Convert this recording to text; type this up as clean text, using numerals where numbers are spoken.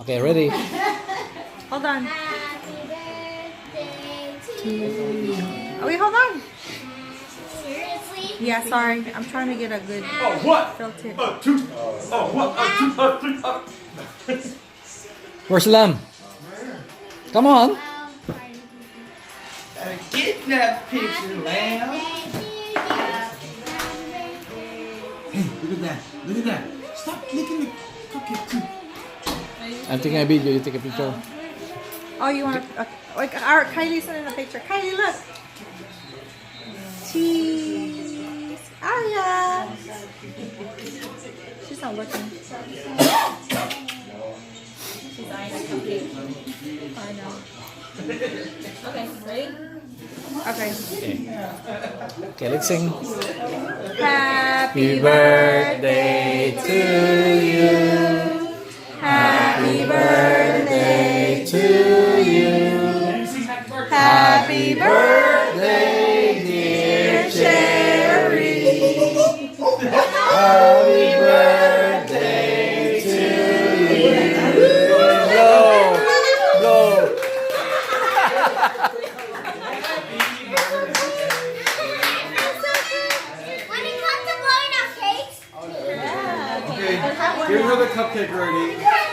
Okay, ready? Hold on. Happy birthday to you. Oh, wait, hold on. Seriously? Yeah, sorry. I'm trying to get a good What? filter. Where's Lamb? Come on. Get that picture, lamb. Look at that. Look at that. Stop licking the cupcake too. I'm taking a video. You take a picture. Oh, you want to? Okay. Like, our Kylie's in the picture. Kylie, look. Cheese. Aria. She's not looking. She's eyeing a cupcake. I know. Okay, ready? Okay. Okay, let's sing. Happy birthday to you. Happy birthday to you. Happy birthday, dear Sherry. Happy birthday to you. Blow, blow. When it comes to blowing out cakes, Okay, give her the cupcake, Rodrigo.